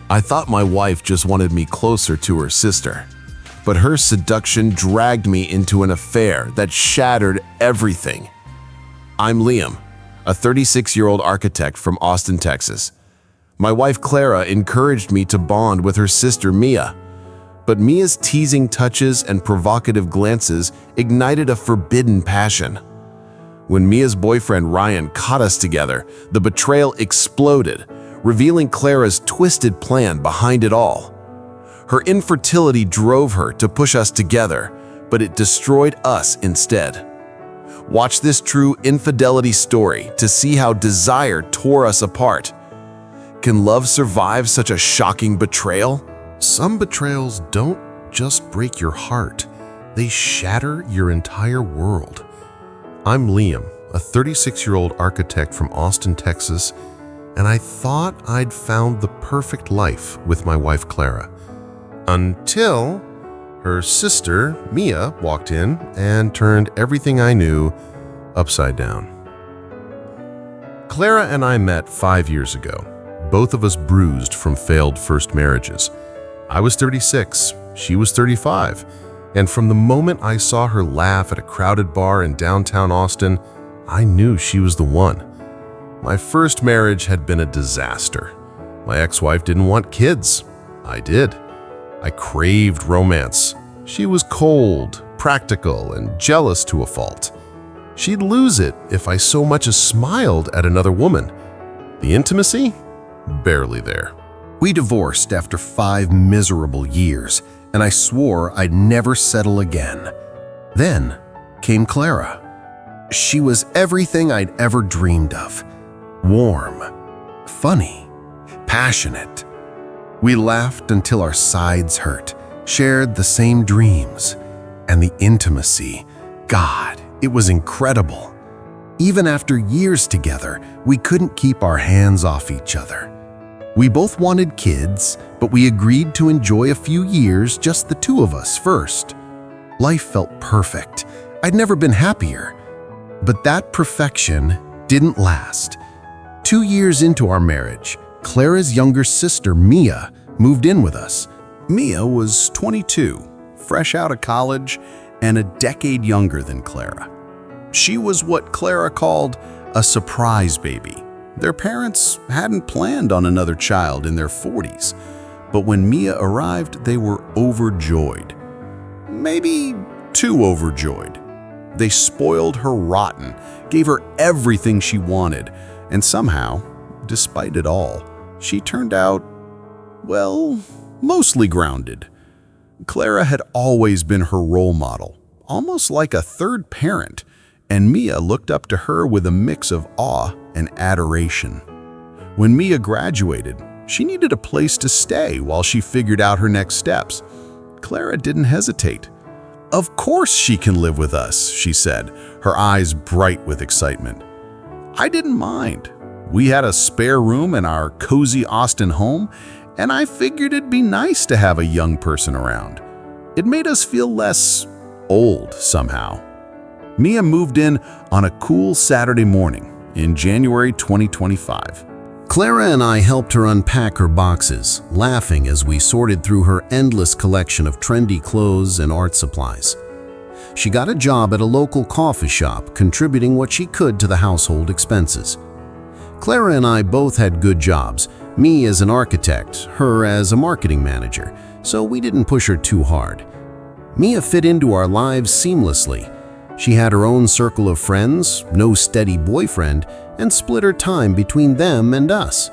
I thought my wife just wanted me closer to her sister, but her seduction dragged me into an affair that shattered everything. I'm Liam, a 36-year-old architect from Austin, Texas. My wife Clara encouraged me to bond with her sister Mia, but Mia's teasing touches and provocative glances ignited a forbidden passion. When Mia's boyfriend Ryan caught us together, the betrayal exploded, revealing Clara's twisted plan behind it all. Her infertility drove her to push us together, but it destroyed us instead. Watch this true infidelity story to see how desire tore us apart. Can love survive such a shocking betrayal? Some betrayals don't just break your heart, they shatter your entire world. I'm Liam, a 36-year-old architect from Austin, Texas, and I thought I'd found the perfect life with my wife Clara. Until her sister, Mia, walked in and turned everything I knew upside down. Clara and I met 5 years ago, both of us bruised from failed first marriages. I was 36, she was 35, and from the moment I saw her laugh at a crowded bar in downtown Austin, I knew she was the one. My first marriage had been a disaster. My ex-wife didn't want kids. I did. I craved romance. She was cold, practical, and jealous to a fault. She'd lose it if I so much as smiled at another woman. The intimacy? Barely there. We divorced after 5 miserable years, and I swore I'd never settle again. Then came Clara. She was everything I'd ever dreamed of. Warm, funny, passionate. We laughed until our sides hurt, shared the same dreams, and the intimacy. God, it was incredible. Even after years together, we couldn't keep our hands off each other. We both wanted kids, but we agreed to enjoy a few years, just the two of us first. Life felt perfect. I'd never been happier. But that perfection didn't last. 2 years into our marriage, Clara's younger sister, Mia, moved in with us. Mia was 22, fresh out of college, and a decade younger than Clara. She was what Clara called a surprise baby. Their parents hadn't planned on another child in their 40s, but when Mia arrived, they were overjoyed. Maybe too overjoyed. They spoiled her rotten, gave her everything she wanted, and somehow, despite it all, she turned out, well, mostly grounded. Clara had always been her role model, almost like a third parent, and Mia looked up to her with a mix of awe and adoration. When Mia graduated, she needed a place to stay while she figured out her next steps. Clara didn't hesitate. "Of course she can live with us," she said, her eyes bright with excitement. I didn't mind. We had a spare room in our cozy Austin home, and I figured it'd be nice to have a young person around. It made us feel less old somehow. Mia moved in on a cool Saturday morning in January 2025. Clara and I helped her unpack her boxes, laughing as we sorted through her endless collection of trendy clothes and art supplies. She got a job at a local coffee shop, contributing what she could to the household expenses. Clara and I both had good jobs, me as an architect, her as a marketing manager, so we didn't push her too hard. Mia fit into our lives seamlessly. She had her own circle of friends, no steady boyfriend, and split her time between them and us.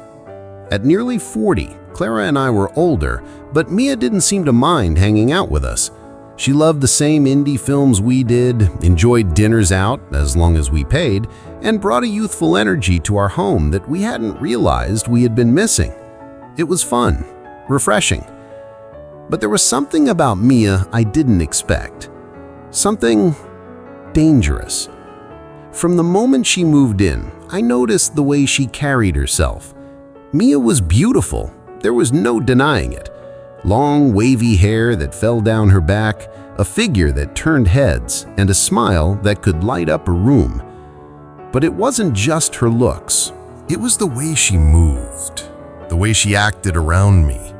At nearly 40, Clara and I were older, but Mia didn't seem to mind hanging out with us. She loved the same indie films we did, enjoyed dinners out as long as we paid, and brought a youthful energy to our home that we hadn't realized we had been missing. It was fun, refreshing. But there was something about Mia I didn't expect. Something dangerous. From the moment she moved in, I noticed the way she carried herself. Mia was beautiful, there was no denying it. Long, wavy hair that fell down her back, a figure that turned heads, and a smile that could light up a room. But it wasn't just her looks. It was the way she moved, the way she acted around me,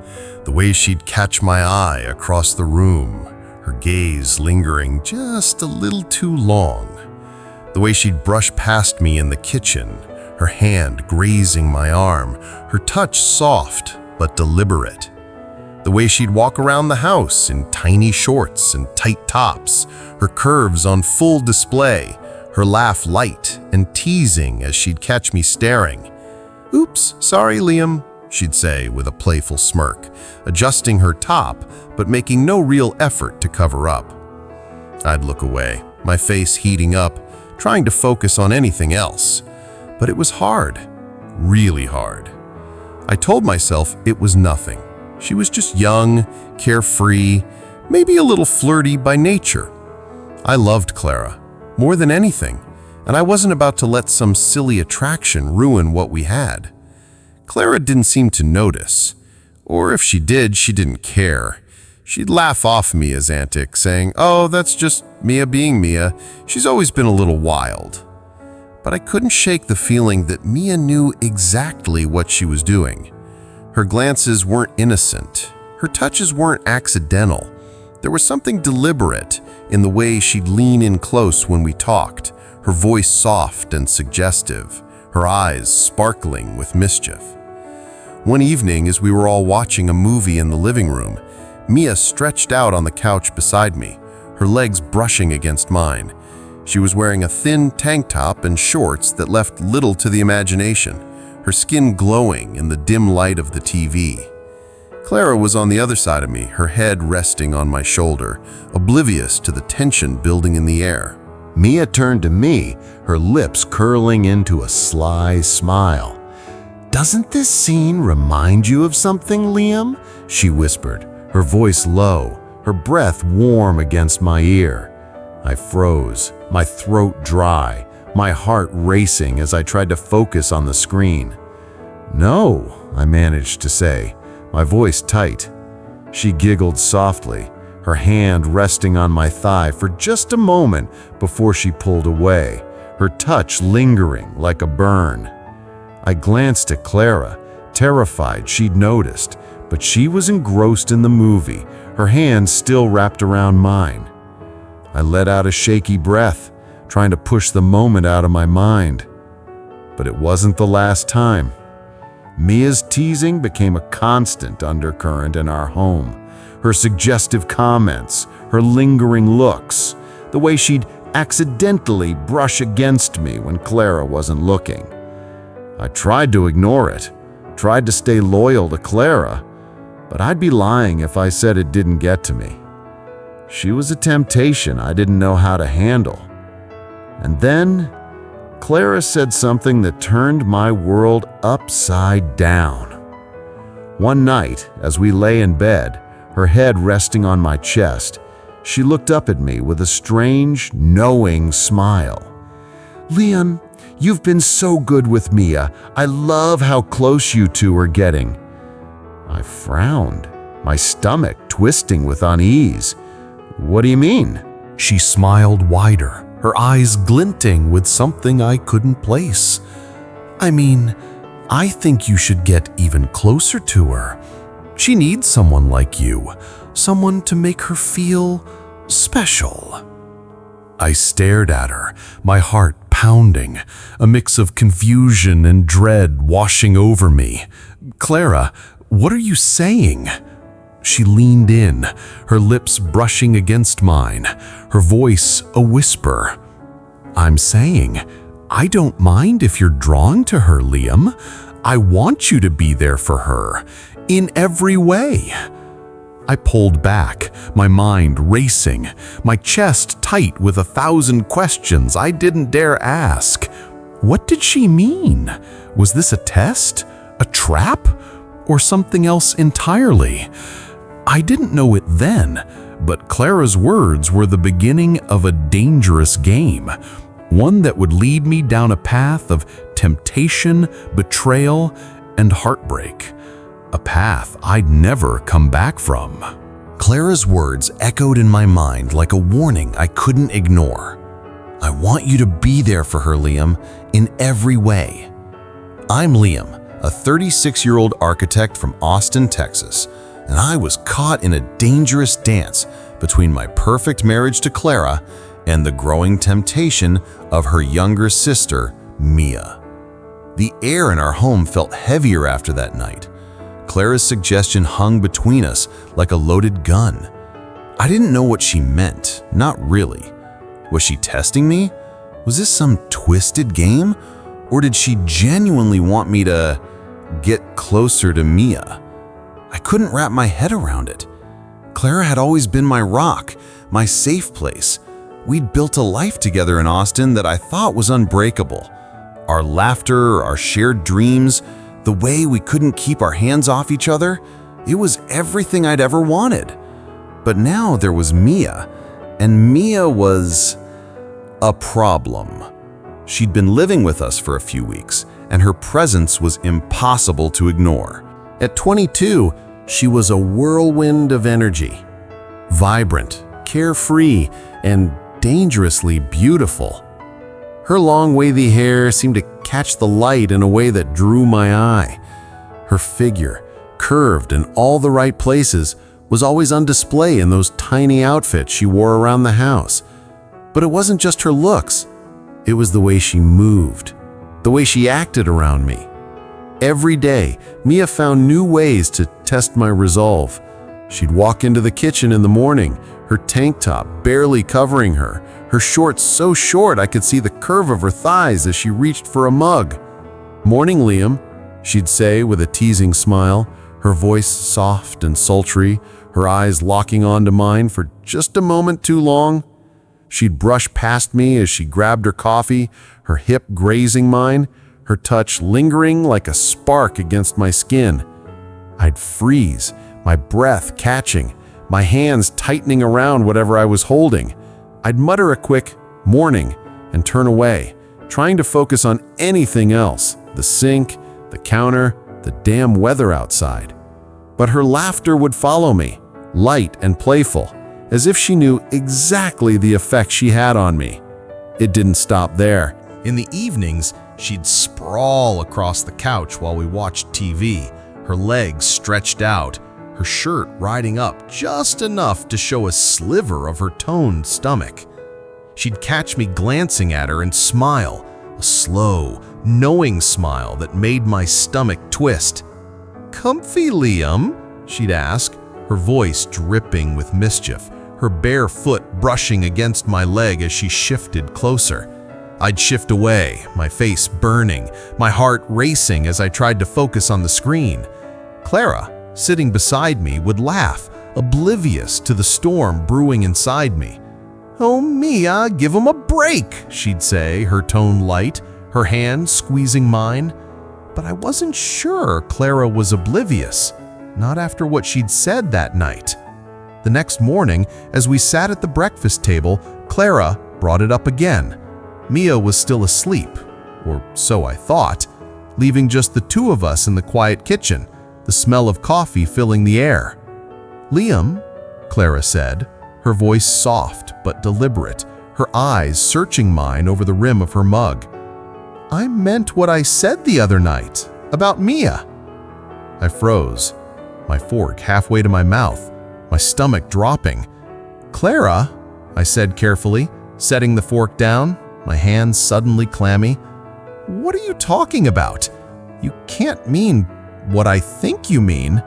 the way she'd catch my eye across the room, her gaze lingering just a little too long, the way she'd brush past me in the kitchen, her hand grazing my arm, her touch soft but deliberate, the way she'd walk around the house in tiny shorts and tight tops, her curves on full display, her laugh light and teasing as she'd catch me staring. "Oops, sorry, Liam," she'd say with a playful smirk, adjusting her top but making no real effort to cover up. I'd look away, my face heating up, trying to focus on anything else. But it was hard, really hard. I told myself it was nothing. She was just young, carefree, maybe a little flirty by nature. I loved Clara, more than anything, and I wasn't about to let some silly attraction ruin what we had. Clara didn't seem to notice, or if she did, she didn't care. She'd laugh off Mia's antics, saying, "Oh, that's just Mia being Mia. She's always been a little wild." But I couldn't shake the feeling that Mia knew exactly what she was doing. Her glances weren't innocent. Her touches weren't accidental. There was something deliberate in the way she'd lean in close when we talked, her voice soft and suggestive, her eyes sparkling with mischief. One evening, as we were all watching a movie in the living room, Mia stretched out on the couch beside me, her legs brushing against mine. She was wearing a thin tank top and shorts that left little to the imagination, her skin glowing in the dim light of the TV. Clara was on the other side of me, her head resting on my shoulder, oblivious to the tension building in the air. Mia turned to me, her lips curling into a sly smile. "Doesn't this scene remind you of something, Liam?" she whispered, her voice low, her breath warm against my ear. I froze, my throat dry, my heart racing as I tried to focus on the screen. "No," I managed to say, my voice tight. She giggled softly, her hand resting on my thigh for just a moment before she pulled away, her touch lingering like a burn. I glanced at Clara, terrified she'd noticed, but she was engrossed in the movie, her hand still wrapped around mine. I let out a shaky breath, trying to push the moment out of my mind. But it wasn't the last time. Mia's teasing became a constant undercurrent in our home. Her suggestive comments, her lingering looks, the way she'd accidentally brush against me when Clara wasn't looking. I tried to ignore it, tried to stay loyal to Clara, but I'd be lying if I said it didn't get to me. She was a temptation I didn't know how to handle. And then, Clara said something that turned my world upside down. One night, as we lay in bed, her head resting on my chest, she looked up at me with a strange, knowing smile. "Liam, you've been so good with Mia. I love how close you two are getting." I frowned, my stomach twisting with unease. "What do you mean?" She smiled wider, her eyes glinting with something I couldn't place. "I mean, I think you should get even closer to her. She needs someone like you, someone to make her feel special." I stared at her, my heart pounding, a mix of confusion and dread washing over me. "Clara, what are you saying?" She leaned in, her lips brushing against mine, her voice a whisper. "I'm saying, I don't mind if you're drawn to her, Liam. I want you to be there for her, in every way." I pulled back, my mind racing, my chest tight with 1,000 questions I didn't dare ask. What did she mean? Was this a test? A trap? Or something else entirely? I didn't know it then, but Clara's words were the beginning of a dangerous game, one that would lead me down a path of temptation, betrayal, and heartbreak. A path I'd never come back from. Clara's words echoed in my mind like a warning I couldn't ignore. "I want you to be there for her, Liam, in every way." I'm Liam, a 36-year-old architect from Austin, Texas, and I was caught in a dangerous dance between my perfect marriage to Clara and the growing temptation of her younger sister, Mia. The air in our home felt heavier after that night. Clara's suggestion hung between us like a loaded gun. I didn't know what she meant, not really. Was she testing me? Was this some twisted game? Or did she genuinely want me to get closer to Mia? I couldn't wrap my head around it. Clara had always been my rock, my safe place. We'd built a life together in Austin that I thought was unbreakable. Our laughter, our shared dreams, the way we couldn't keep our hands off each other, it was everything I'd ever wanted. But now there was Mia, and Mia was a problem. She'd been living with us for a few weeks, and her presence was impossible to ignore. At 22, she was a whirlwind of energy. Vibrant, carefree, and dangerously beautiful. Her long wavy hair seemed to catch the light in a way that drew my eye. Her figure, curved in all the right places, was always on display in those tiny outfits she wore around the house. But it wasn't just her looks. It was the way she moved, the way she acted around me. Every day, Mia found new ways to test my resolve. She'd walk into the kitchen in the morning, her tank top barely covering her shorts so short I could see the curve of her thighs as she reached for a mug. "Morning, Liam," she'd say with a teasing smile, her voice soft and sultry, her eyes locking onto mine for just a moment too long. She'd brush past me as she grabbed her coffee, her hip grazing mine, her touch lingering like a spark against my skin. I'd freeze, my breath catching, my hands tightening around whatever I was holding. I'd mutter a quick "morning" and turn away, trying to focus on anything else, the sink, the counter, the damn weather outside. But her laughter would follow me, light and playful, as if she knew exactly the effect she had on me. It didn't stop there. In the evenings, she'd sprawl across the couch while we watched TV, her legs stretched out, her shirt riding up just enough to show a sliver of her toned stomach. She'd catch me glancing at her and smile, a slow, knowing smile that made my stomach twist. "Comfy, Liam?" she'd ask, her voice dripping with mischief, her bare foot brushing against my leg as she shifted closer. I'd shift away, my face burning, my heart racing as I tried to focus on the screen. Clara, sitting beside me, would laugh, oblivious to the storm brewing inside me. "Oh, Mia, give him a break," she'd say, her tone light, her hand squeezing mine. But I wasn't sure Clara was oblivious, not after what she'd said that night. The next morning, as we sat at the breakfast table, Clara brought it up again. Mia was still asleep, or so I thought, leaving just the two of us in the quiet kitchen, the smell of coffee filling the air. "Liam," Clara said, her voice soft but deliberate, her eyes searching mine over the rim of her mug. "I meant what I said the other night, about Mia." I froze, my fork halfway to my mouth, my stomach dropping. "Clara," I said carefully, setting the fork down, my hands suddenly clammy. "What are you talking about? You can't mean what I think you mean."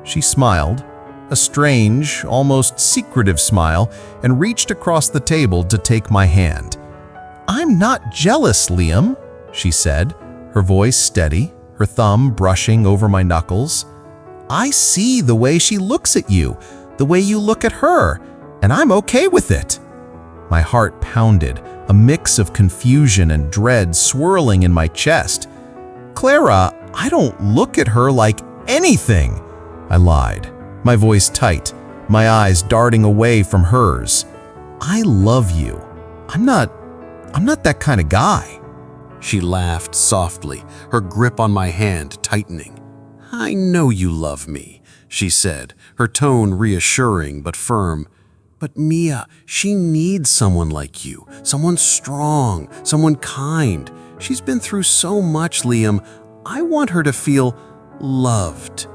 She smiled, a strange, almost secretive smile, and reached across the table to take my hand. "I'm not jealous, Liam," she said, her voice steady, her thumb brushing over my knuckles. "I see the way she looks at you, the way you look at her, and I'm okay with it." My heart pounded, a mix of confusion and dread swirling in my chest. "Clara, I don't look at her like anything," I lied, my voice tight, my eyes darting away from hers. "I love you. I'm not that kind of guy." She laughed softly, her grip on my hand tightening. "I know you love me," she said, her tone reassuring but firm. "But Mia, she needs someone like you, someone strong, someone kind. She's been through so much, Liam. I want her to feel loved.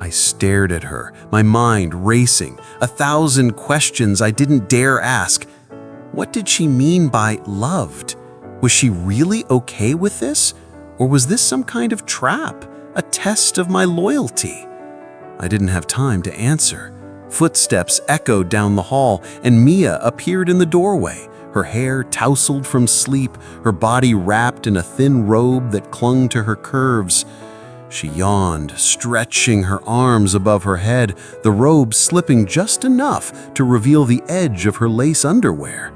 I stared at her, my mind racing, 1,000 questions I didn't dare ask. What did she mean by loved? Was she really okay with this? Or was this some kind of trap, a test of my loyalty? I didn't have time to answer. Footsteps echoed down the hall, and Mia appeared in the doorway, her hair tousled from sleep, her body wrapped in a thin robe that clung to her curves. She yawned, stretching her arms above her head, the robe slipping just enough to reveal the edge of her lace underwear.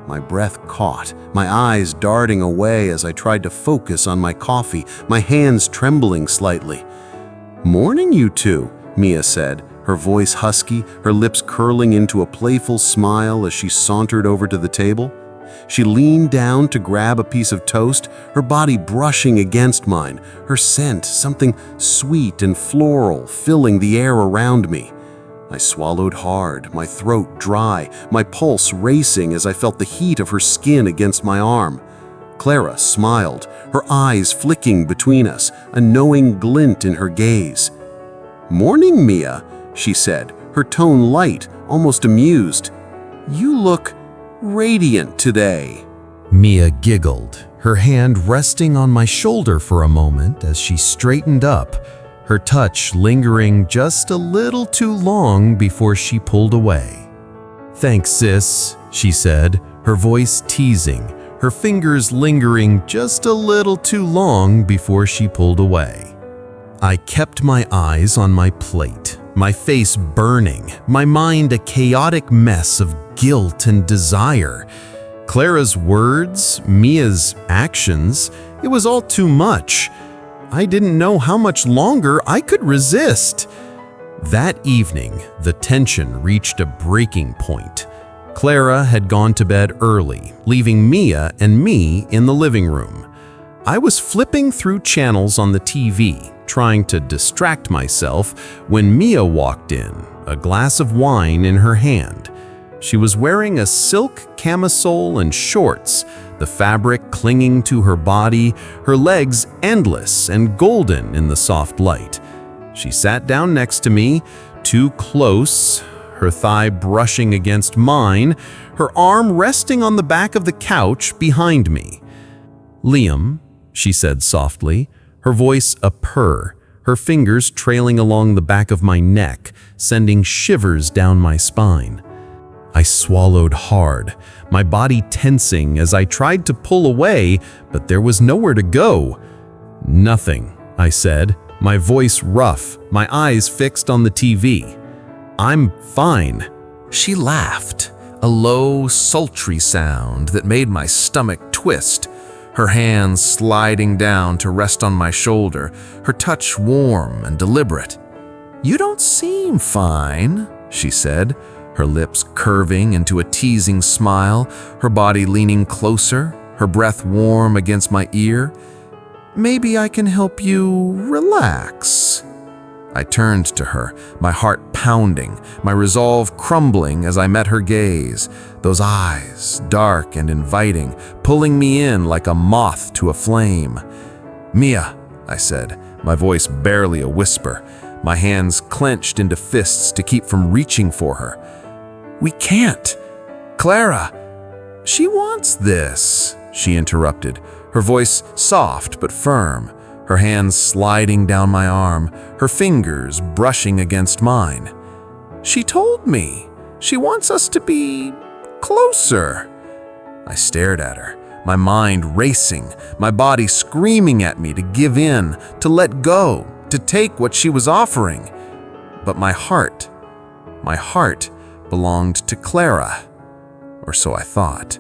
My breath caught, my eyes darting away as I tried to focus on my coffee, my hands trembling slightly. "Morning, you two," Mia said, her voice husky, her lips curling into a playful smile as she sauntered over to the table. She leaned down to grab a piece of toast, her body brushing against mine, her scent, something sweet and floral, filling the air around me. I swallowed hard, my throat dry, my pulse racing as I felt the heat of her skin against my arm. Clara smiled, her eyes flicking between us, a knowing glint in her gaze. "Morning, Mia," she said, her tone light, almost amused. "You look radiant today." Mia giggled, her hand resting on my shoulder for a moment as she straightened up, her touch lingering just a little too long before she pulled away. "Thanks, sis," she said, her voice teasing, her fingers lingering just a little too long before she pulled away. I kept my eyes on my plate, my face burning, my mind a chaotic mess of guilt and desire. Clara's words, Mia's actions, it was all too much. I didn't know how much longer I could resist. That evening, the tension reached a breaking point. Clara had gone to bed early, leaving Mia and me in the living room. I was flipping through channels on the TV, trying to distract myself, when Mia walked in, a glass of wine in her hand. She was wearing a silk camisole and shorts, the fabric clinging to her body, her legs endless and golden in the soft light. She sat down next to me, too close, her thigh brushing against mine, her arm resting on the back of the couch behind me. "Liam," she said softly, her voice a purr, her fingers trailing along the back of my neck, sending shivers down my spine. I swallowed hard, my body tensing as I tried to pull away, but there was nowhere to go. "Nothing," I said, my voice rough, my eyes fixed on the TV. "I'm fine." She laughed, a low, sultry sound that made my stomach twist, her hands sliding down to rest on my shoulder, her touch warm and deliberate. "You don't seem fine," she said, her lips curving into a teasing smile, her body leaning closer, her breath warm against my ear. "Maybe I can help you relax." I turned to her, my heart pounding, my resolve crumbling as I met her gaze, those eyes, dark and inviting, pulling me in like a moth to a flame. "Mia," I said, my voice barely a whisper, my hands clenched into fists to keep from reaching for her. "We can't. Clara, she wants this," she interrupted, her voice soft but firm, her hands sliding down my arm, her fingers brushing against mine. "She told me. She wants us to be closer." I stared at her, my mind racing, my body screaming at me to give in, to let go, to take what she was offering. But my heart belonged to Clara, or so I thought.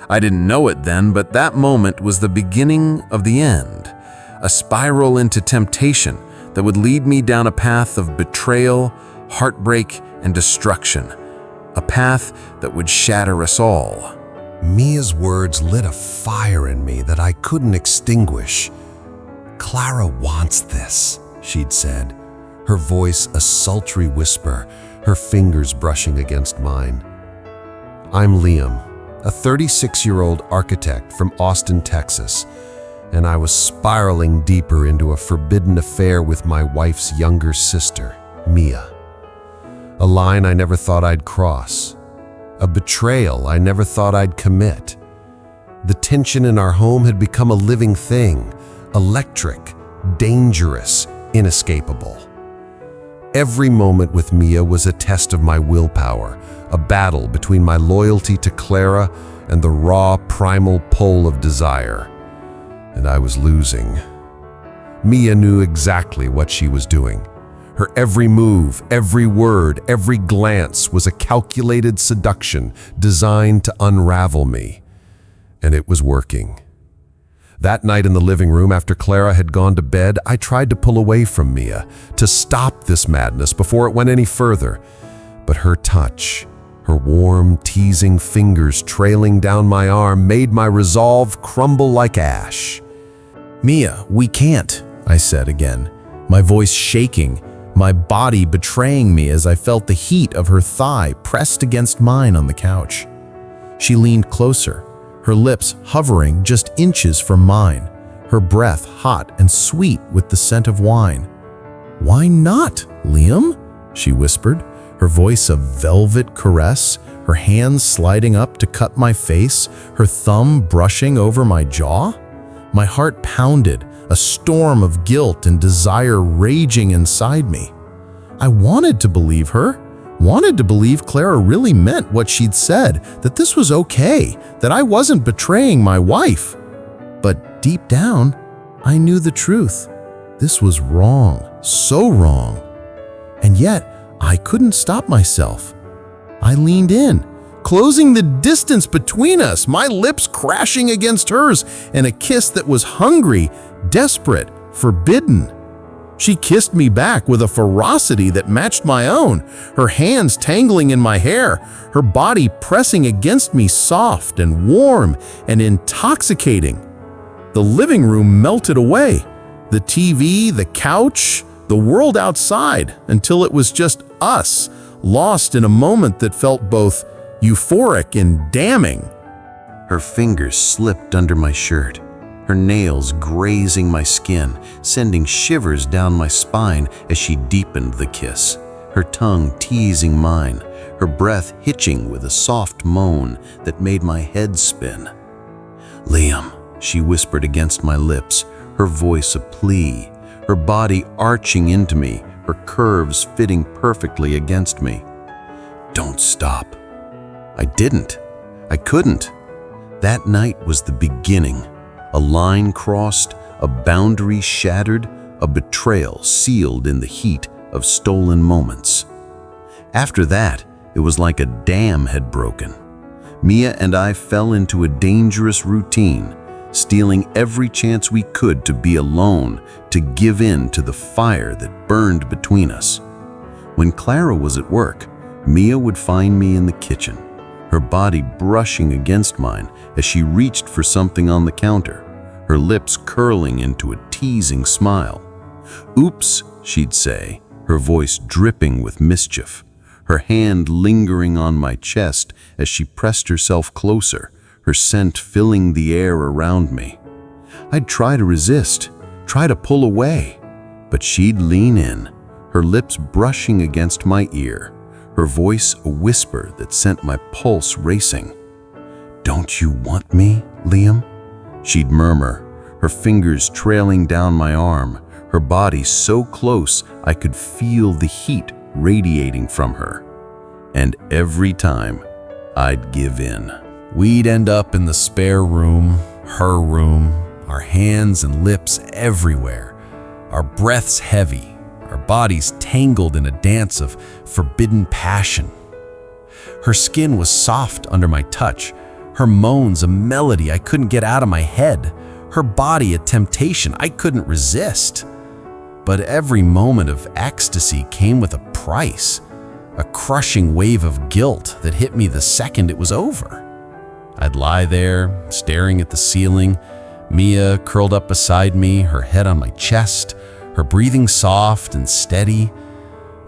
I didn't know it then, but that moment was the beginning of the end, a spiral into temptation that would lead me down a path of betrayal, heartbreak, and destruction, a path that would shatter us all. Mia's words lit a fire in me that I couldn't extinguish. "Clara wants this," she'd said, her voice a sultry whisper, her fingers brushing against mine. "I'm Liam, a 36-year-old architect from Austin, Texas. and I was spiraling deeper into a forbidden affair with my wife's younger sister, Mia. A line I never thought I'd cross. A betrayal I never thought I'd commit. The tension in our home had become a living thing, electric, dangerous, inescapable. Every moment with Mia was a test of my willpower, a battle between my loyalty to Clara and the raw, primal pull of desire. And I was losing. Mia knew exactly what she was doing. Her every move, every word, every glance was a calculated seduction designed to unravel me. And it was working. That night in the living room after Clara had gone to bed, I tried to pull away from Mia, to stop this madness before it went any further. But her touch, her warm, teasing fingers trailing down my arm made my resolve crumble like ash. "Mia, we can't," I said again, my voice shaking, my body betraying me as I felt the heat of her thigh pressed against mine on the couch. She leaned closer, her lips hovering just inches from mine, her breath hot and sweet with the scent of wine. "Why not, Liam?" she whispered, her voice a velvet caress, her hands sliding up to cut my face, her thumb brushing over my jaw. My heart pounded, a storm of guilt and desire raging inside me. I wanted to believe her, wanted to believe Clara really meant what she'd said, that this was okay, that I wasn't betraying my wife. But deep down, I knew the truth. This was wrong, so wrong. And yet, I couldn't stop myself. I leaned in, closing the distance between us, my lips crashing against hers, and a kiss that was hungry, desperate, forbidden. She kissed me back with a ferocity that matched my own, her hands tangling in my hair, her body pressing against me soft and warm and intoxicating. The living room melted away, the TV, the couch, the world outside, until it was just us, lost in a moment that felt both euphoric and damning. Her fingers slipped under my shirt, her nails grazing my skin, sending shivers down my spine as she deepened the kiss, her tongue teasing mine, her breath hitching with a soft moan that made my head spin. "Liam," she whispered against my lips, her voice a plea, her body arching into me, her curves fitting perfectly against me. "Don't stop." I didn't. I couldn't. That night was the beginning. A line crossed, a boundary shattered, a betrayal sealed in the heat of stolen moments. After that, it was like a dam had broken. Mia and I fell into a dangerous routine, stealing every chance we could to be alone, to give in to the fire that burned between us. When Clara was at work, Mia would find me in the kitchen, her body brushing against mine as she reached for something on the counter, her lips curling into a teasing smile. "Oops," she'd say, her voice dripping with mischief, her hand lingering on my chest as she pressed herself closer, her scent filling the air around me. I'd try to resist, try to pull away, but she'd lean in, her lips brushing against my ear, her voice a whisper that sent my pulse racing. "Don't you want me, Liam?" she'd murmur, her fingers trailing down my arm, her body so close I could feel the heat radiating from her. And every time, I'd give in. We'd end up in the spare room, her room, our hands and lips everywhere, our breaths heavy, our bodies tangled in a dance of forbidden passion. Her skin was soft under my touch, her moans a melody I couldn't get out of my head, her body a temptation I couldn't resist. But every moment of ecstasy came with a price, a crushing wave of guilt that hit me the second it was over. I'd lie there, staring at the ceiling, Mia curled up beside me, her head on my chest, her breathing soft and steady,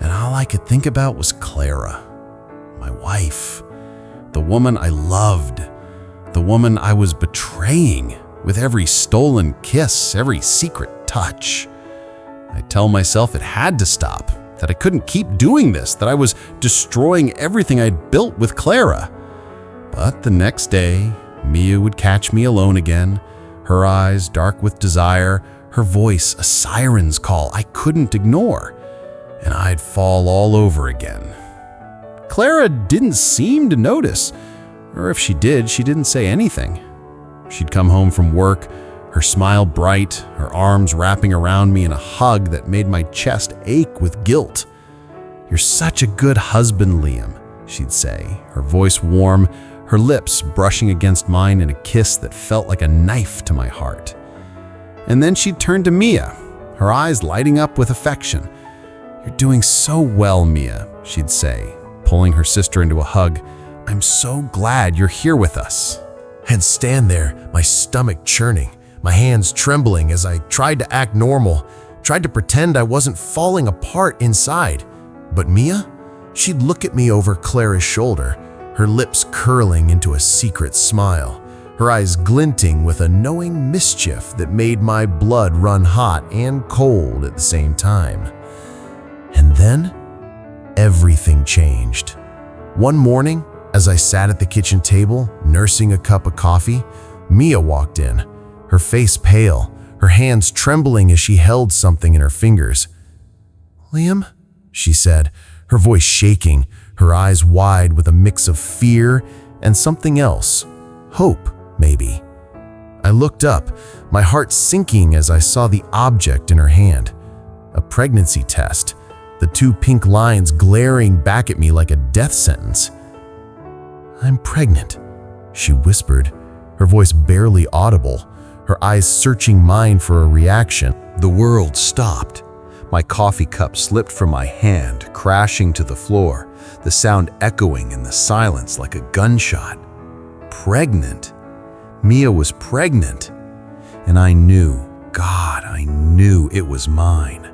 and all I could think about was Clara, my wife, the woman I loved, the woman I was betraying. with every stolen kiss, every secret touch. I tell myself it had to stop, that I couldn't keep doing this, that I was destroying everything I'd built with Clara. But the next day, Mia would catch me alone again, her eyes dark with desire, her voice a siren's call I couldn't ignore, and I'd fall all over again. Clara didn't seem to notice, or if she did, she didn't say anything. She'd come home from work, her smile bright, her arms wrapping around me in a hug that made my chest ache with guilt. "You're such a good husband, Liam," she'd say, her voice warm, her lips brushing against mine in a kiss that felt like a knife to my heart. And then she'd turn to Mia, her eyes lighting up with affection. "You're doing so well, Mia," she'd say, pulling her sister into a hug. "I'm so glad you're here with us." I'd stand there, my stomach churning, my hands trembling as I tried to act normal, tried to pretend I wasn't falling apart inside. But Mia, she'd look at me over Clara's shoulder, her lips curling into a secret smile, her eyes glinting with a knowing mischief that made my blood run hot and cold at the same time. And then, everything changed. One morning, as I sat at the kitchen table, nursing a cup of coffee, Mia walked in, her face pale, her hands trembling as she held something in her fingers. "Liam?" she said, her voice shaking, her eyes wide with a mix of fear and something else. Hope, maybe. I looked up, my heart sinking as I saw the object in her hand. A pregnancy test, the two pink lines glaring back at me like a death sentence. "I'm pregnant," she whispered, her voice barely audible, her eyes searching mine for a reaction. The world stopped. My coffee cup slipped from my hand, crashing to the floor, the sound echoing in the silence like a gunshot. Pregnant. Mia was pregnant. And I knew, God, I knew it was mine.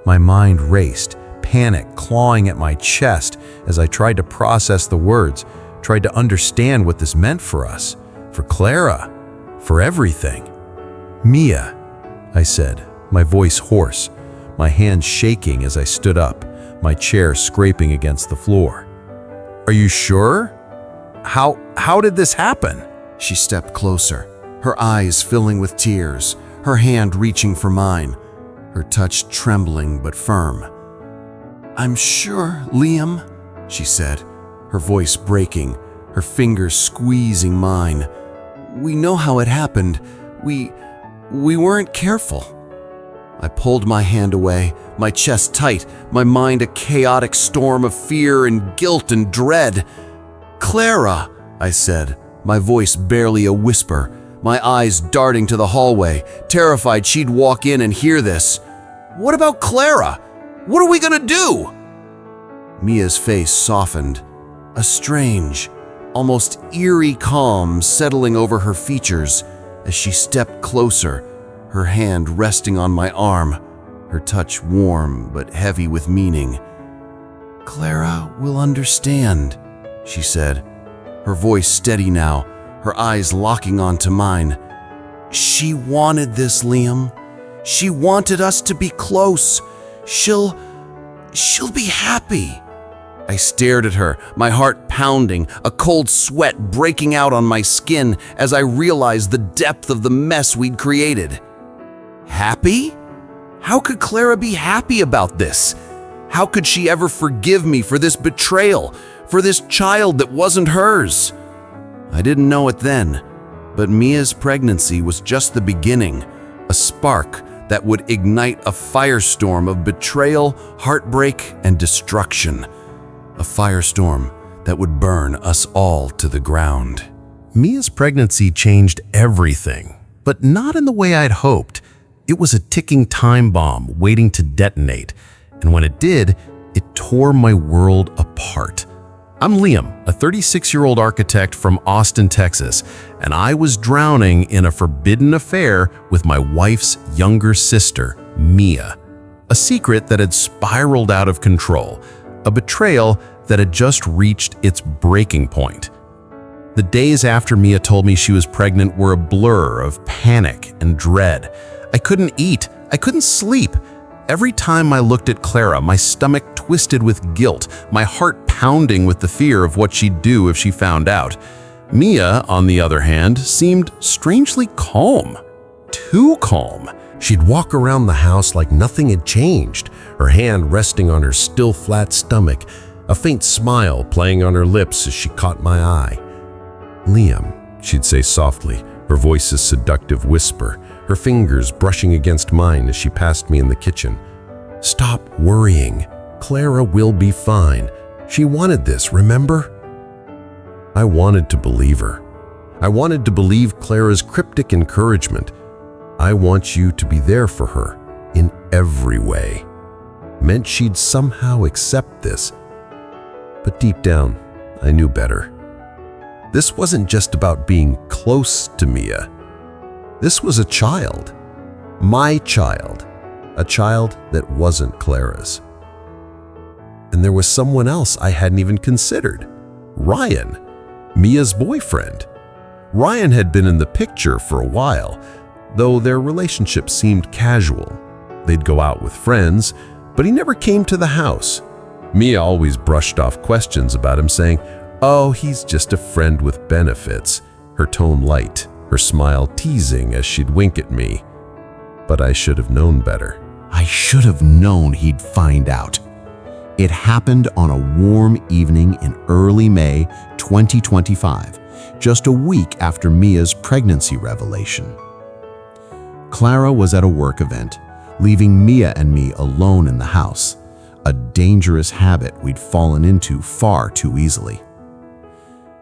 My mind raced, panic clawing at my chest as I tried to process the words, tried to understand what this meant for us, for Clara, for everything. "Mia," I said, my voice hoarse, my hands shaking as I stood up, my chair scraping against the floor. "Are you sure? How did this happen?" She stepped closer, her eyes filling with tears, her hand reaching for mine, her touch trembling but firm. "I'm sure, Liam," she said, her voice breaking, her fingers squeezing mine. "We know how it happened. We weren't careful." I pulled my hand away, my chest tight, my mind a chaotic storm of fear and guilt and dread. "Clara," I said, my voice barely a whisper, my eyes darting to the hallway, terrified she'd walk in and hear this. "What about Clara? What are we gonna do?" Mia's face softened, a strange, almost eerie calm settling over her features as she stepped closer, her hand resting on my arm, her touch warm but heavy with meaning. "Clara will understand," she said, her voice steady now, her eyes locking onto mine. "She wanted this, Liam. She wanted us to be close. She'll be happy." I stared at her, my heart pounding, a cold sweat breaking out on my skin as I realized the depth of the mess we'd created. Happy? How could Clara be happy about this? How could she ever forgive me for this betrayal, for this child that wasn't hers? I didn't know it then, but Mia's pregnancy was just the beginning, a spark that would ignite a firestorm of betrayal, heartbreak, and destruction. A firestorm that would burn us all to the ground. Mia's pregnancy changed everything, but not in the way I'd hoped. It was a ticking time bomb waiting to detonate, and when it did, it tore my world apart. I'm Liam, a 36-year-old architect from Austin, Texas, and I was drowning in a forbidden affair with my wife's younger sister, Mia. A secret that had spiraled out of control, a betrayal that had just reached its breaking point. The days after Mia told me she was pregnant were a blur of panic and dread. I couldn't eat. I couldn't sleep. Every time I looked at Clara, my stomach twisted with guilt, my heart pounding with the fear of what she'd do if she found out. Mia, on the other hand, seemed strangely calm. Too calm. She'd walk around the house like nothing had changed, her hand resting on her still flat stomach, a faint smile playing on her lips as she caught my eye. "Liam," she'd say softly, her voice a seductive whisper, her fingers brushing against mine as she passed me in the kitchen. "Stop worrying. Clara will be fine. She wanted this, remember?" I wanted to believe her. I wanted to believe Clara's cryptic encouragement. "I want you to be there for her, in every way," meant she'd somehow accept this. But deep down, I knew better. This wasn't just about being close to Mia. This was a child. My child. A child that wasn't Clara's. And there was someone else I hadn't even considered. Ryan, Mia's boyfriend. Ryan had been in the picture for a while, though their relationship seemed casual. They'd go out with friends, but he never came to the house. Mia always brushed off questions about him, saying, "Oh, he's just a friend with benefits," her tone light, her smile teasing as she'd wink at me. But I should have known better. I should have known he'd find out. It happened on a warm evening in early May 2025, just a week after Mia's pregnancy revelation. Clara was at a work event, leaving Mia and me alone in the house, a dangerous habit we'd fallen into far too easily.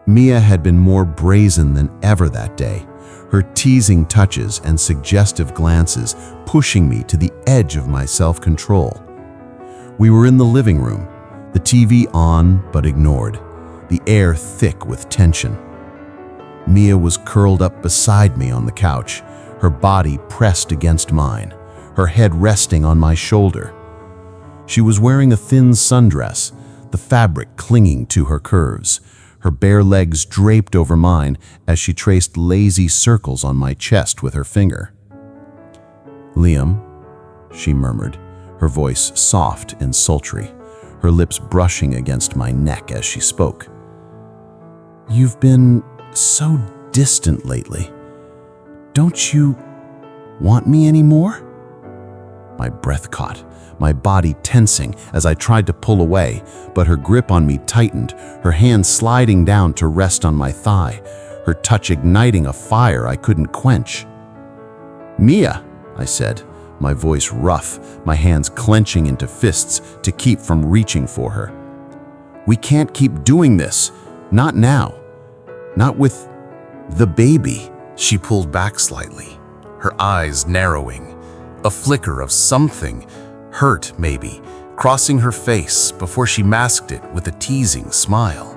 Mia had been more brazen than ever that day, her teasing touches and suggestive glances pushing me to the edge of my self-control. We were in the living room, the TV on but ignored, the air thick with tension. Mia was curled up beside me on the couch, her body pressed against mine, her head resting on my shoulder. She was wearing a thin sundress, the fabric clinging to her curves, her bare legs draped over mine as she traced lazy circles on my chest with her finger. "Liam," she murmured, her voice soft and sultry, her lips brushing against my neck as she spoke. "You've been so distant lately. Don't you want me anymore?" My breath caught, my body tensing as I tried to pull away, but her grip on me tightened, her hand sliding down to rest on my thigh, her touch igniting a fire I couldn't quench. "Mia," I said, my voice rough, my hands clenching into fists to keep from reaching for her. "We can't keep doing this. Not now. Not with the baby." She pulled back slightly, her eyes narrowing, a flicker of something, hurt maybe, crossing her face before she masked it with a teasing smile.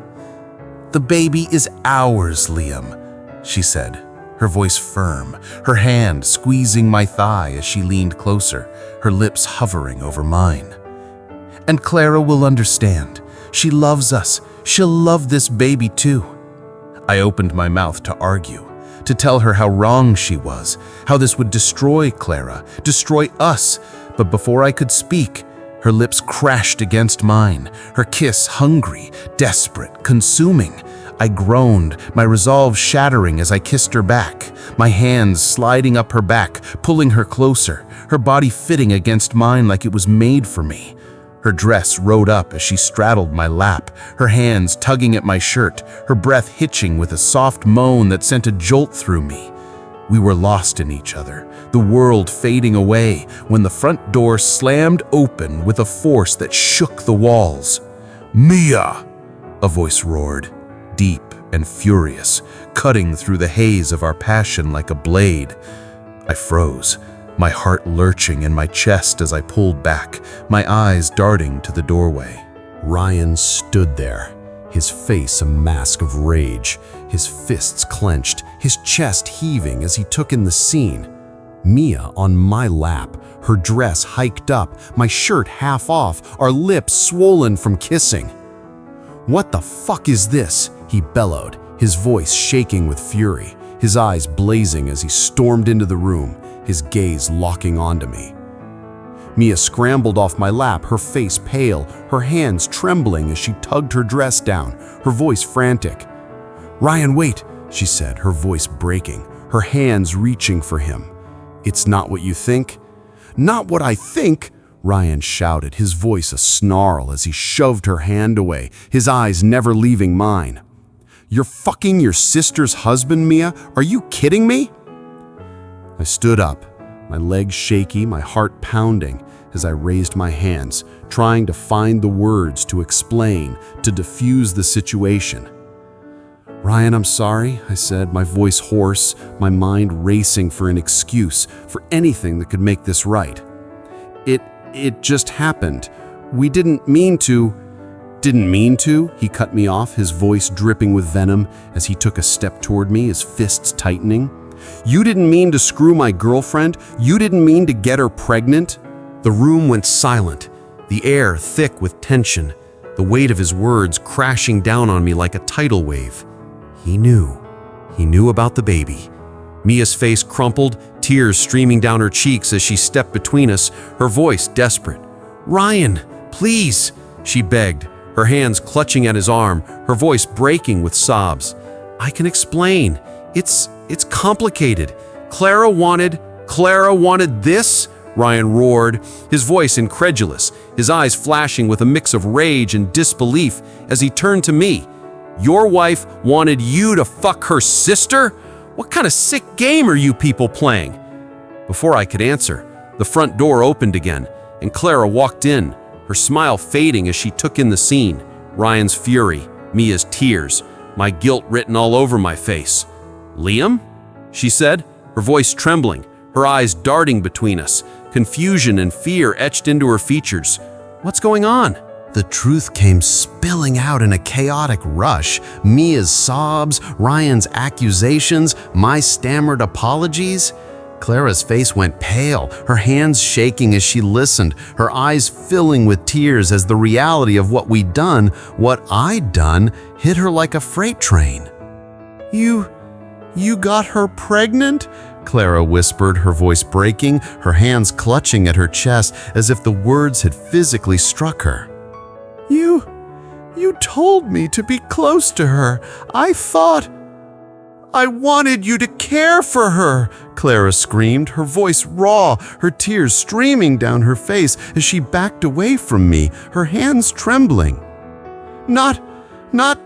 "The baby is ours, Liam," she said, her voice firm, her hand squeezing my thigh as she leaned closer, her lips hovering over mine. "And Clara will understand. She loves us. She'll love this baby too." I opened my mouth to argue, to tell her how wrong she was, how this would destroy Clara, destroy us. But before I could speak, her lips crashed against mine, her kiss hungry, desperate, consuming. I groaned, my resolve shattering as I kissed her back, my hands sliding up her back, pulling her closer, her body fitting against mine like it was made for me. Her dress rode up as she straddled my lap, her hands tugging at my shirt, her breath hitching with a soft moan that sent a jolt through me. We were lost in each other, the world fading away, when the front door slammed open with a force that shook the walls. "Mia!" a voice roared, deep and furious, cutting through the haze of our passion like a blade. I froze, my heart lurching in my chest as I pulled back, my eyes darting to the doorway. Ryan stood there, his face a mask of rage, his fists clenched, his chest heaving as he took in the scene. Mia on my lap, her dress hiked up, my shirt half off, our lips swollen from kissing. "What the fuck is this?" he bellowed, his voice shaking with fury, his eyes blazing as he stormed into the room, his gaze locking onto me. Mia scrambled off my lap, her face pale, her hands trembling as she tugged her dress down, her voice frantic. "Ryan, wait," she said, her voice breaking, her hands reaching for him. "It's not what you think." "Not what I think," Ryan shouted, his voice a snarl as he shoved her hand away, his eyes never leaving mine. "You're fucking your sister's husband, Mia? Are you kidding me?" I stood up, my legs shaky, my heart pounding, as I raised my hands, trying to find the words to explain, to diffuse the situation. "Ryan, I'm sorry," I said, my voice hoarse, my mind racing for an excuse, for anything that could make this right. It just happened. We didn't mean to." "Didn't mean to?" He cut me off, his voice dripping with venom as he took a step toward me, his fists tightening. "You didn't mean to screw my girlfriend? You didn't mean to get her pregnant?" The room went silent, the air thick with tension, the weight of his words crashing down on me like a tidal wave. He knew. He knew about the baby. Mia's face crumpled, tears streaming down her cheeks as she stepped between us, her voice desperate. "Ryan, please," she begged, her hands clutching at his arm, her voice breaking with sobs. "I can explain. It's complicated. Clara wanted this?" Ryan roared, his voice incredulous, his eyes flashing with a mix of rage and disbelief as he turned to me. "Your wife wanted you to fuck her sister? What kind of sick game are you people playing?" Before I could answer, the front door opened again, and Clara walked in, her smile fading as she took in the scene. Ryan's fury, Mia's tears, my guilt written all over my face. "Liam?" she said, her voice trembling, her eyes darting between us, confusion and fear etched into her features. "What's going on?" The truth came spilling out in a chaotic rush. Mia's sobs, Ryan's accusations, my stammered apologies. Clara's face went pale, her hands shaking as she listened, her eyes filling with tears as the reality of what we'd done, what I'd done, hit her like a freight train. You got her pregnant?" Clara whispered, her voice breaking, her hands clutching at her chest as if the words had physically struck her. You told me to be close to her. I wanted you to care for her," Clara screamed, her voice raw, her tears streaming down her face as she backed away from me, her hands trembling. Not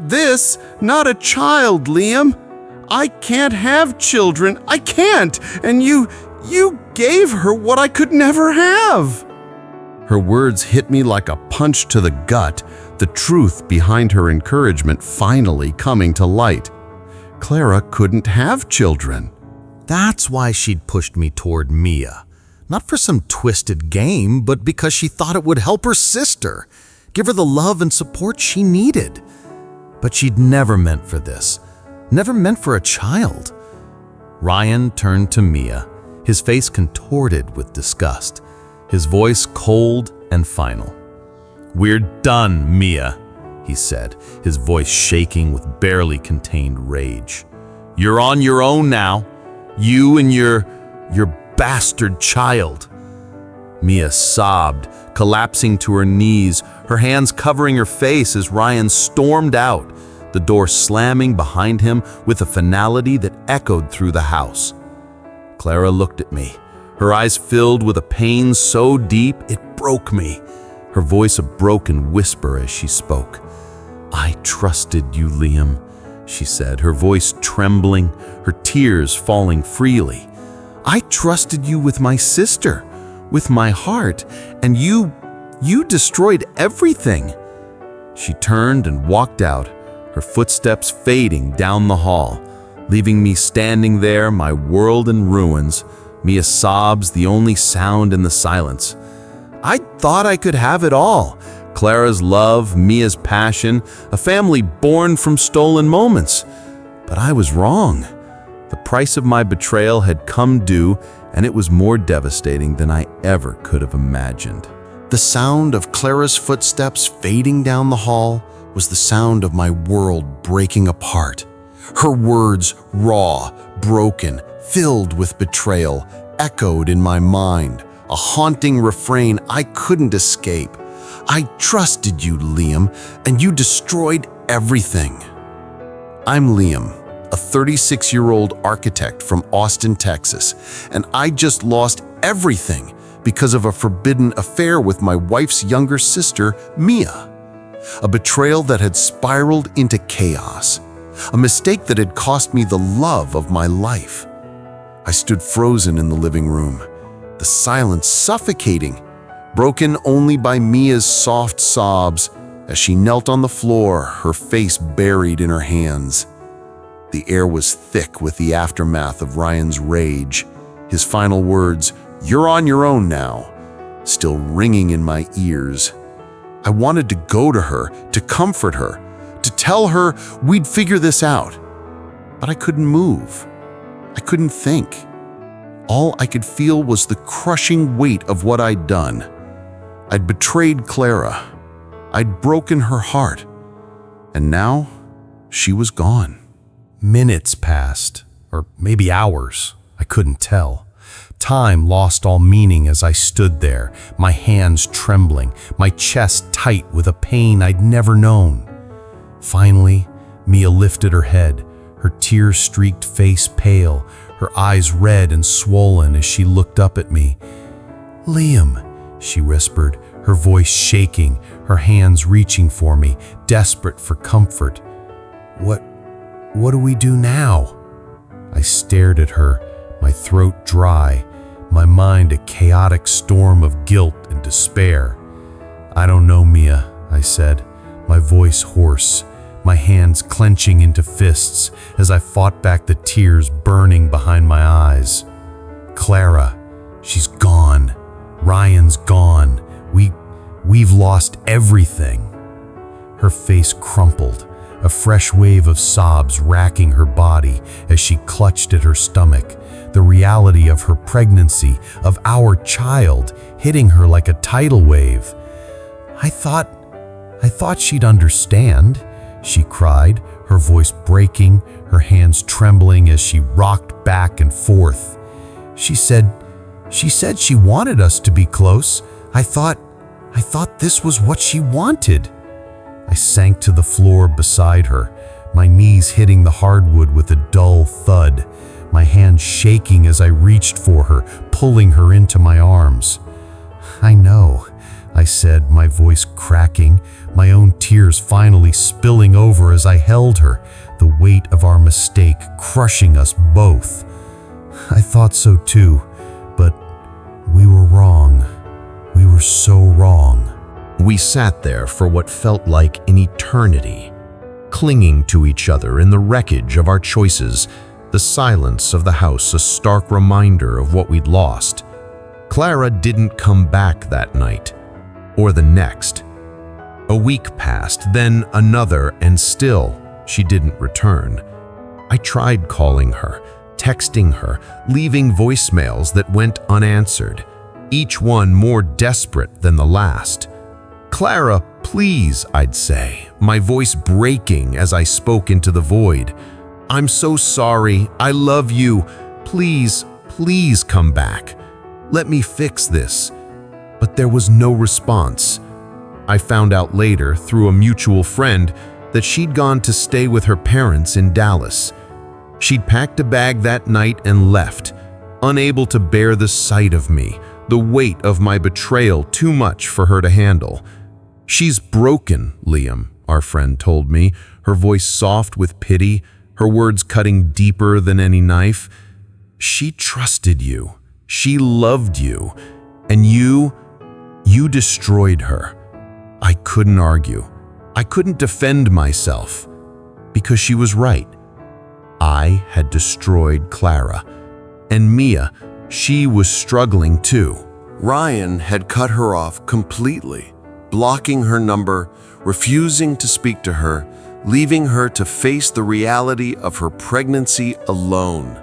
this, not a child, Liam. I can't have children, I can't, and you gave her what I could never have." Her words hit me like a punch to the gut, the truth behind her encouragement finally coming to light. Clara couldn't have children. That's why she'd pushed me toward Mia. Not for some twisted game, but because she thought it would help her sister, give her the love and support she needed. But she'd never meant for this, never meant for a child. Ryan turned to Mia, his face contorted with disgust, his voice cold and final. "We're done, Mia," he said, his voice shaking with barely contained rage. "You're on your own now. You and your bastard child." Mia sobbed, collapsing to her knees, her hands covering her face as Ryan stormed out, the door slamming behind him with a finality that echoed through the house. Clara looked at me, her eyes filled with a pain so deep it broke me, her voice a broken whisper as she spoke. "I trusted you, Liam," she said, her voice trembling, her tears falling freely. "I trusted you with my sister, with my heart, and you destroyed everything." She turned and walked out, her footsteps fading down the hall, leaving me standing there, my world in ruins, Mia's sobs the only sound in the silence. I thought I could have it all. Clara's love, Mia's passion, a family born from stolen moments. But I was wrong. The price of my betrayal had come due, and it was more devastating than I ever could have imagined. The sound of Clara's footsteps fading down the hall was the sound of my world breaking apart. Her words, raw, broken, filled with betrayal, echoed in my mind, a haunting refrain I couldn't escape. I trusted you, Liam, and you destroyed everything. I'm Liam, a 36-year-old architect from Austin, Texas, and I just lost everything because of a forbidden affair with my wife's younger sister, Mia. A betrayal that had spiraled into chaos. A mistake that had cost me the love of my life. I stood frozen in the living room, the silence suffocating, broken only by Mia's soft sobs as she knelt on the floor, her face buried in her hands. The air was thick with the aftermath of Ryan's rage, his final words, "You're on your own now," still ringing in my ears. I wanted to go to her, to comfort her, to tell her we'd figure this out. But I couldn't move. I couldn't think. All I could feel was the crushing weight of what I'd done. I'd betrayed Clara. I'd broken her heart. And now, she was gone. Minutes passed, or maybe hours. I couldn't tell. Time lost all meaning as I stood there, my hands trembling, my chest tight with a pain I'd never known. Finally, Mia lifted her head, her tear-streaked face pale, her eyes red and swollen as she looked up at me. "Liam," she whispered, her voice shaking, her hands reaching for me, desperate for comfort. What do we do now?" I stared at her, my throat dry, my mind a chaotic storm of guilt and despair. "I don't know, Mia," I said, my voice hoarse, my hands clenching into fists as I fought back the tears burning behind my eyes. "Clara, she's gone. Ryan's gone. We've lost everything." Her face crumpled, a fresh wave of sobs racking her body as she clutched at her stomach, the reality of her pregnancy, of our child, hitting her like a tidal wave. I thought she'd understand," she cried, her voice breaking, her hands trembling as she rocked back and forth. She said she wanted us to be close. I thought this was what she wanted." I sank to the floor beside her, my knees hitting the hardwood with a dull thud, my hands shaking as I reached for her, pulling her into my arms. "I know," I said, my voice cracking, my own tears finally spilling over as I held her, the weight of our mistake crushing us both. "I thought so too, but we were wrong. We were so wrong." We sat there for what felt like an eternity, clinging to each other in the wreckage of our choices, the silence of the house a stark reminder of what we'd lost. Clara didn't come back that night, or the next. A week passed, then another, and still she didn't return. I tried calling her, texting her, leaving voicemails that went unanswered, each one more desperate than the last. "Clara, please," I'd say, my voice breaking as I spoke into the void. "I'm so sorry. I love you. Please, please come back. Let me fix this." But there was no response. I found out later, through a mutual friend, that she'd gone to stay with her parents in Dallas. She'd packed a bag that night and left, unable to bear the sight of me, the weight of my betrayal too much for her to handle. "She's broken, Liam," our friend told me, her voice soft with pity, her words cutting deeper than any knife. "She trusted you. She loved you. And you destroyed her." I couldn't argue. I couldn't defend myself. Because she was right. I had destroyed Clara. And Mia, she was struggling too. Ryan had cut her off completely, blocking her number, refusing to speak to her, leaving her to face the reality of her pregnancy alone.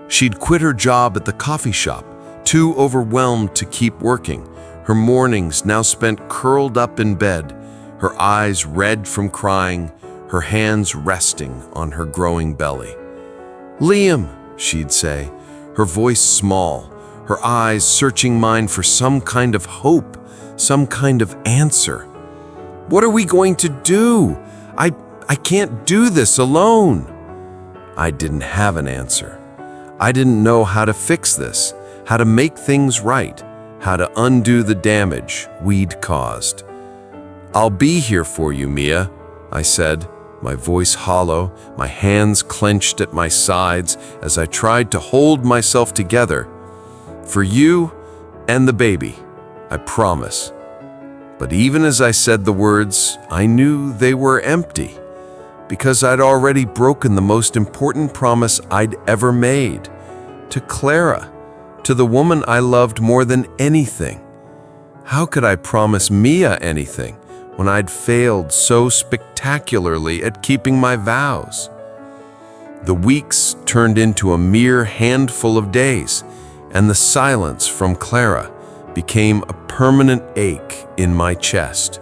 She'd quit her job at the coffee shop, too overwhelmed to keep working, her mornings now spent curled up in bed, her eyes red from crying, her hands resting on her growing belly. "Liam," she'd say, her voice small, her eyes searching mine for some kind of hope, some kind of answer. "What are we going to do? I can't do this alone." I didn't have an answer. I didn't know how to fix this, how to make things right, how to undo the damage we'd caused. "I'll be here for you, Mia," I said, my voice hollow, my hands clenched at my sides as I tried to hold myself together. "For you and the baby, I promise." But even as I said the words, I knew they were empty, because I'd already broken the most important promise I'd ever made, to Clara, to the woman I loved more than anything. How could I promise Mia anything when I'd failed so spectacularly at keeping my vows? The weeks turned into a mere handful of days, and the silence from Clara became a permanent ache in my chest.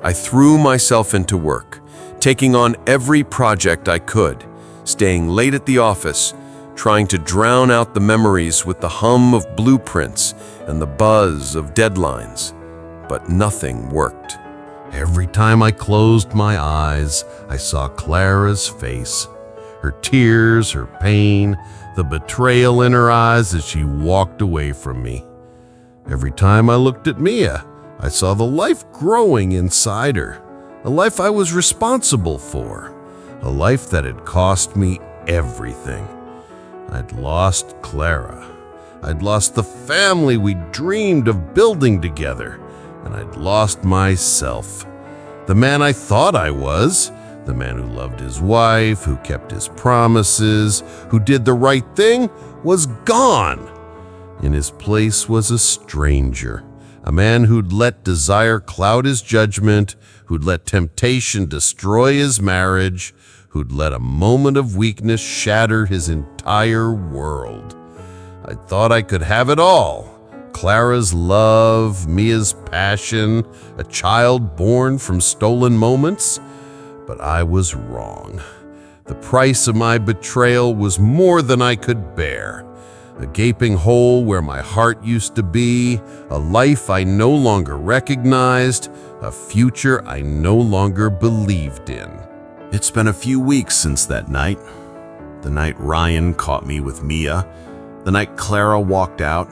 I threw myself into work, taking on every project I could, staying late at the office, trying to drown out the memories with the hum of blueprints and the buzz of deadlines. But nothing worked. Every time I closed my eyes, I saw Clara's face, her tears, her pain, the betrayal in her eyes as she walked away from me. Every time I looked at Mia, I saw the life growing inside her, a life I was responsible for, a life that had cost me everything. I'd lost Clara. I'd lost the family we dreamed of building together, and I'd lost myself. The man I thought I was, the man who loved his wife, who kept his promises, who did the right thing, was gone. In his place was a stranger, a man who'd let desire cloud his judgment, who'd let temptation destroy his marriage, who'd let a moment of weakness shatter his entire world. I thought I could have it all. Clara's love, Mia's passion, a child born from stolen moments. But I was wrong. The price of my betrayal was more than I could bear. A gaping hole where my heart used to be, a life I no longer recognized, a future I no longer believed in. It's been a few weeks since that night. The night Ryan caught me with Mia, the night Clara walked out,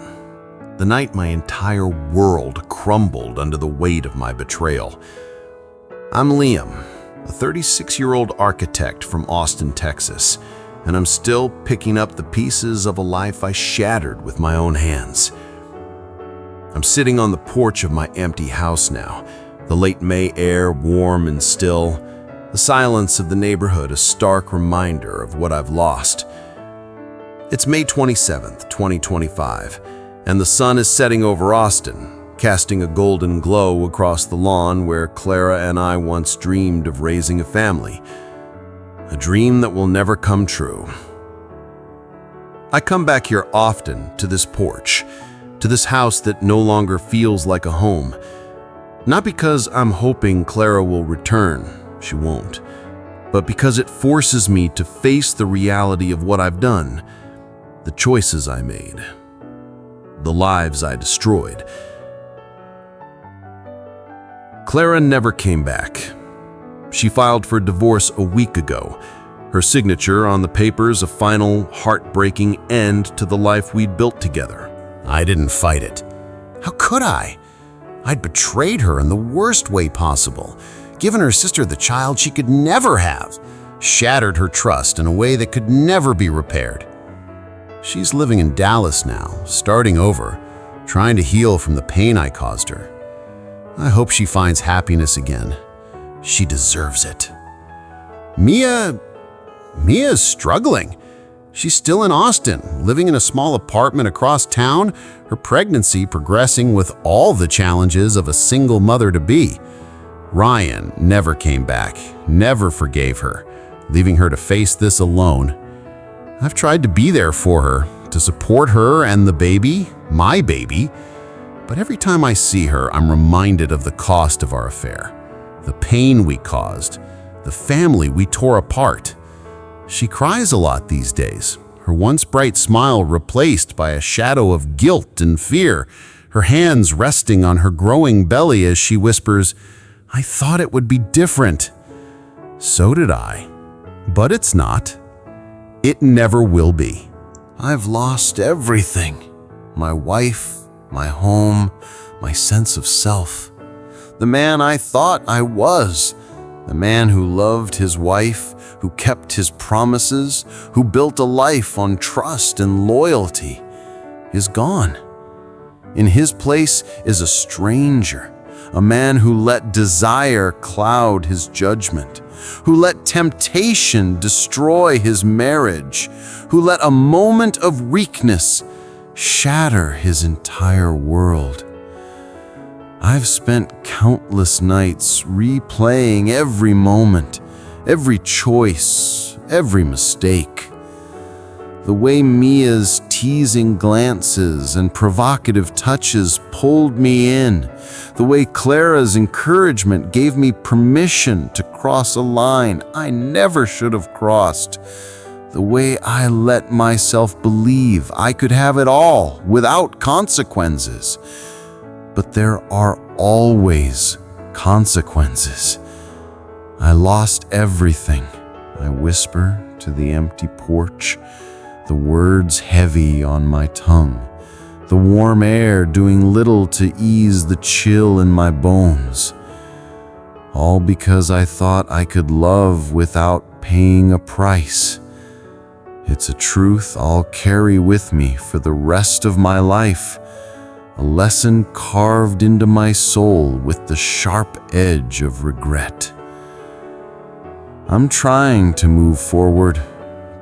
the night my entire world crumbled under the weight of my betrayal. I'm Liam, a 36-year-old architect from Austin, Texas, and I'm still picking up the pieces of a life I shattered with my own hands. I'm sitting on the porch of my empty house now, the late May air warm and still, the silence of the neighborhood a stark reminder of what I've lost. It's May 27th, 2025, and the sun is setting over Austin, casting a golden glow across the lawn where Clara and I once dreamed of raising a family. A dream that will never come true. I come back here often to this porch, to this house that no longer feels like a home. Not because I'm hoping Clara will return, she won't, but because it forces me to face the reality of what I've done, the choices I made, the lives I destroyed. Clara never came back. She filed for divorce a week ago, her signature on the papers a final, heartbreaking end to the life we'd built together. I didn't fight it. How could I? I'd betrayed her in the worst way possible, given her sister the child she could never have, shattered her trust in a way that could never be repaired. She's living in Dallas now, starting over, trying to heal from the pain I caused her. I hope she finds happiness again. She deserves it. Mia's struggling. She's still in Austin, living in a small apartment across town, her pregnancy progressing with all the challenges of a single mother-to-be. Ryan never came back, never forgave her, leaving her to face this alone. I've tried to be there for her, to support her and the baby, my baby, but every time I see her, I'm reminded of the cost of our affair, the pain we caused, the the family we tore apart. She cries a lot these days, her once bright smile replaced by a shadow of guilt and fear, her hands resting on her growing belly as she whispers, "I thought it would be different." So did I. But it's not. It never will be. I've lost everything. My wife, my home, my sense of self. The man I thought I was. The man who loved his wife, who kept his promises, who built a life on trust and loyalty, is gone. In his place is a stranger, a man who let desire cloud his judgment, who let temptation destroy his marriage, who let a moment of weakness shatter his entire world. I've spent countless nights replaying every moment, every choice, every mistake. The way Mia's teasing glances and provocative touches pulled me in, the way Clara's encouragement gave me permission to cross a line I never should have crossed, the way I let myself believe I could have it all without consequences. But there are always consequences. I lost everything, I whisper to the empty porch, the words heavy on my tongue, the warm air doing little to ease the chill in my bones. All because I thought I could love without paying a price. It's a truth I'll carry with me for the rest of my life, a lesson carved into my soul with the sharp edge of regret. I'm trying to move forward,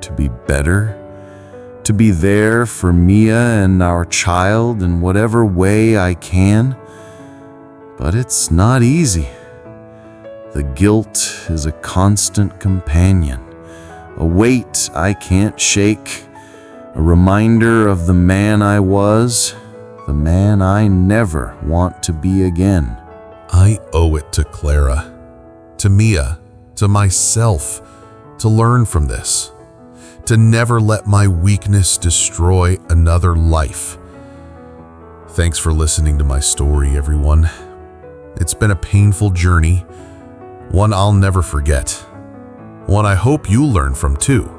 to be better, to be there for Mia and our child in whatever way I can. But it's not easy. The guilt is a constant companion, a weight I can't shake, a reminder of the man I was, the man I never want to be again. I owe it to Clara, to Mia, to myself, to learn from this, to never let my weakness destroy another life. Thanks for listening to my story, everyone. It's been a painful journey, one I'll never forget, one I hope you'll learn from too.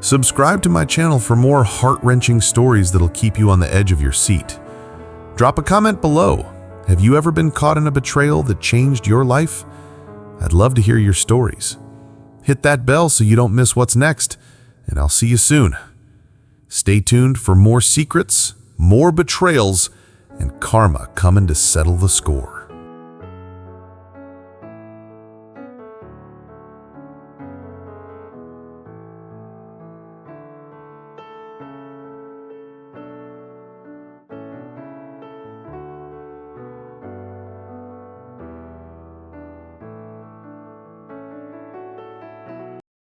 Subscribe to my channel for more heart-wrenching stories that'll keep you on the edge of your seat. Drop a comment below. Have you ever been caught in a betrayal that changed your life? I'd love to hear your stories. Hit that bell so you don't miss what's next, and I'll see you soon. Stay tuned for more secrets, more betrayals, and karma coming to settle the score.